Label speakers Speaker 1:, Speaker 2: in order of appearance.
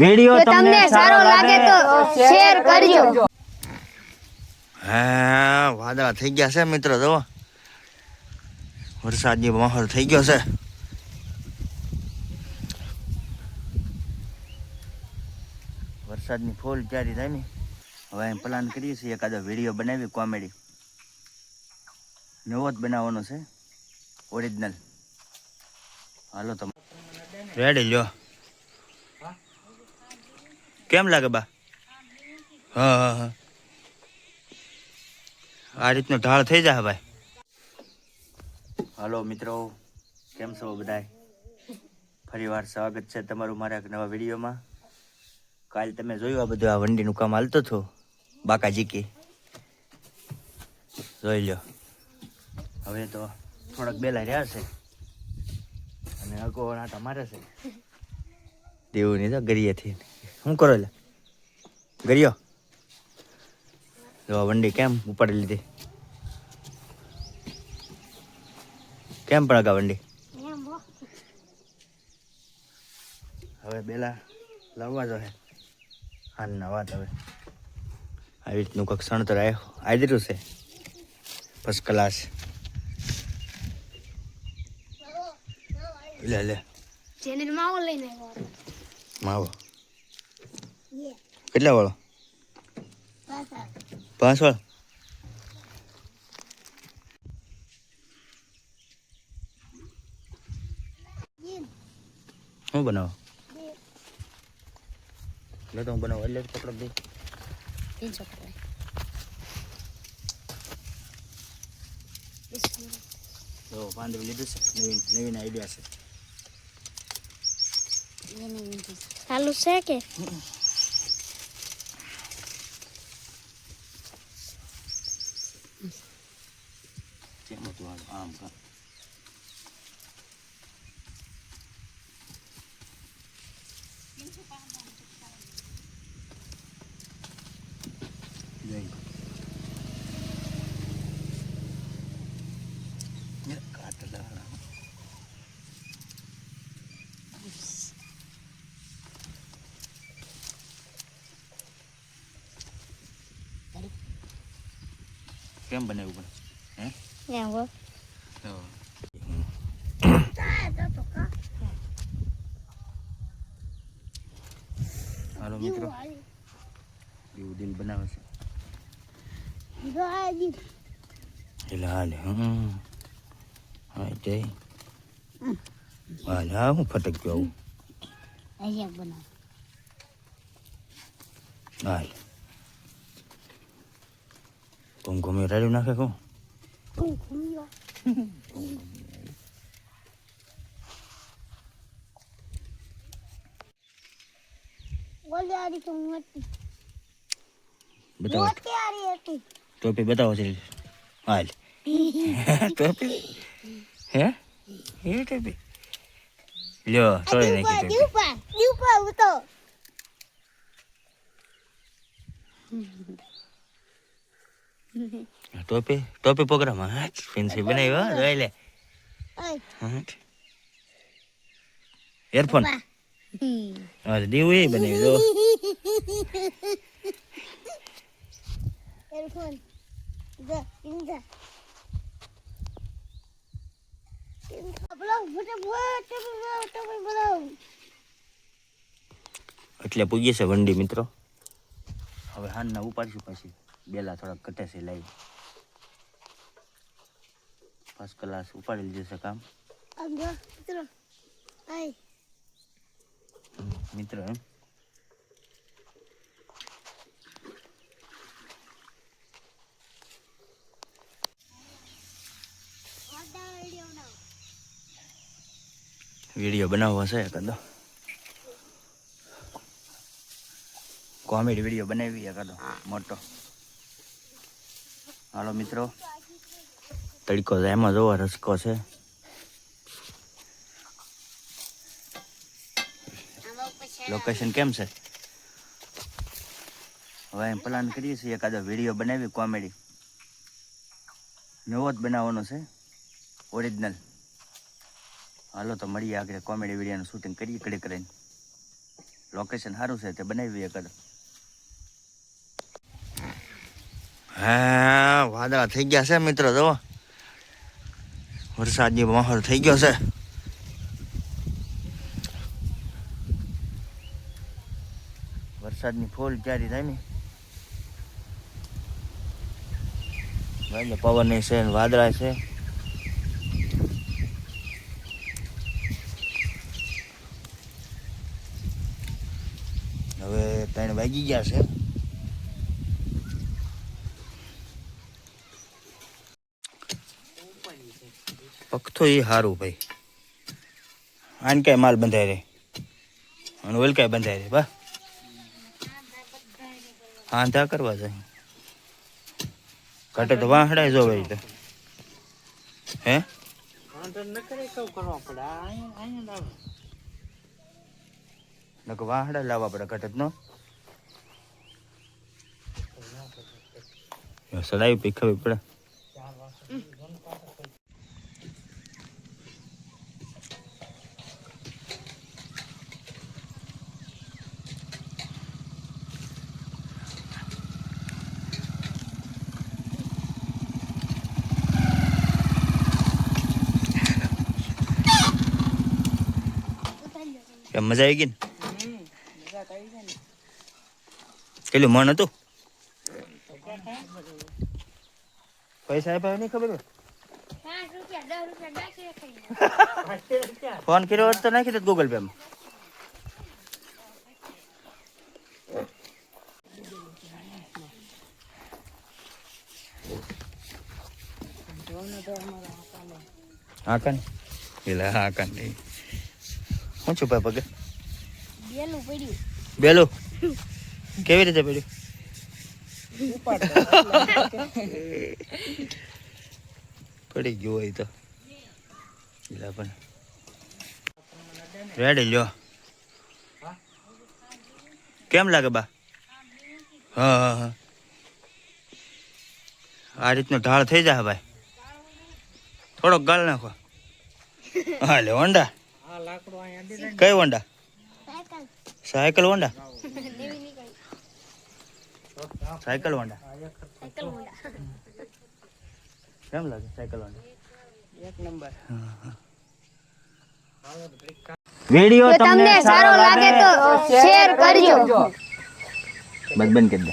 Speaker 1: Video તમને સારો લાગે તો શેર કરજો. હા, વાદળા થઈ ગયા છે મિત્રો, જો વરસાદની માહોલ થઈ ગયો છે. વરસાદની ફૂલ તૈયારી થાય ને. હવે એમ પ્લાન કરીએ છીએ એકાદો વિડીયો બનાવી કોમેડી. નવો જ બનાવવાનો છે, ઓરિજિનલ. હાલો તમે રેડી લ્યો. કેમ લાગે બા? હા હા હા, આ રીતનો ઢાળ થઈ જાય ભાઈ. હાલો મિત્રો, કેમ છો બધાય? ફરી વાર સ્વાગત છે તમારું મારા એક નવા વિડીયોમાં. કાલ તમે જોયું આ બધું, આ વંડીનું કામ હાલતું હતું બાકાજી કી, જોઈ લો. હવે તો થોડાક બેલા રહ્યા છે અને અગો આટા મારે છે. દેવું નહીં તો ગરિયાથી. શું કરો લે ગરિયો? જો વંડી કેમ ઉપાડી લીધી? કેમ પણ આગા વંડી? હવે બેલા લાવવા જો હે હાલના વાત. હવે આવી રીતનું કંઈક સણતર આદર્યું છે ફર્સ્ટ ક્લાસ. લે લે
Speaker 2: જેને માવો લઈને
Speaker 1: માવો કેટલા વાળો? 5 વાળો. શું બનાવો? લે તો હું બનાવું એટલે પકડો દે.
Speaker 2: 300 પકડાય.
Speaker 1: તો પાંદડું લીધું છે, નવીન આઈડિયા છે.
Speaker 2: ચાલુ છે કે
Speaker 1: કેમ હતું આમ કા? કેમ બનાવ્યું પણ હે?
Speaker 2: એમ હો.
Speaker 1: હાલો મિત્રો, એવું દિલ બનાવે છે. એટલે હાલે હા તે હાલે. હા હું ફટક ગયો આવું.
Speaker 2: અહીંયા બનાવ.
Speaker 1: હાલ ઘૂમી રાડ્યું નાખે કહું. બતાવો ટોપી, બતાવો છે. હાલ ટોપી હે? એ ટોપી લ્યો, તોડી નાખી ટોપી. ટોપી પ્રોગ્રામ હા ફેન્સી બનાવી જોઈ લે. એરફોન હા દેવું એ બનાવી દો. એટલે પૂગી છે વંડી મિત્રો. હવે હાનના ઉપાડશું પછી બેલા થોડાક ઘટે છે લાવી. ફર્સ્ટ ક્લાસ ઉપાડી લીધું છે કામ મિત્રો. એમ વિડીયો બનાવવો છે એકાદો, કોમેડી વિડીયો બનાવી એકાદો મોટો. હાલો મિત્રો, તડકો છે એમાં જોવો રસકો છે. લોકેશન કેમ છે? હવે એમ પ્લાન કરીએ છીએ એકાદો વિડીયો બનાવી કોમેડી. નવો જ બનાવવાનો છે, ઓરિજિનલ. હાલો તો મળીએ આગળ કોમેડી વિડીયોનું શૂટિંગ કરીએ કડે કરીને. લોકેશન સારું છે તે બનાવીએ કદ. હા વાદળા થઈ ગયા છે મિત્રો, જો વરસાદની માહોલ થઈ ગયો છે. વરસાદની ફૂલ તૈયારી થાય ને પવન છે ને વાદળા છે. હવે 3 વાગી ગયા છે. પગતો એ સારું ભાઈ, આને કઈ માલ બંધાય રે અને ઓલ કઈ બંધાય રે બા હાંધા કરવા જાય ઘટે તો વાહડાય જો ભાઈ તો હે નકર વાહડા લાવવા પડે ઘટત નો સડાઈ પીખવી પડે. મજા આવી ગઈ ને? કેટલું મન હતું? પૈસા આપ્યા નહીં ખબર? ફોન કર્યો હોત તો નાખી દે ગૂગલ પે માં. હાકન એટલે હાકન નહીં શું છુપાય પગે?
Speaker 2: બેલું પડ્યું.
Speaker 1: બેલું કેવી રીતે પડ્યું? પડી ગયું હોય તો પણ રેડી લ્યો. કેમ લાગે બા? હા હા હા આ રીતનો ઢાળ થઈ જાય ભાઈ, થોડોક ગાળ નાખો. હા લે હોન્ડા. કઈ Honda? Cycle Honda. Cycle Honda કેમ લાગે? સાયકલ હોન્ડા એક નંબર. વિડિયો તમને સારો લાગે તો શેર કરજો. બસ બંધ કરી દે.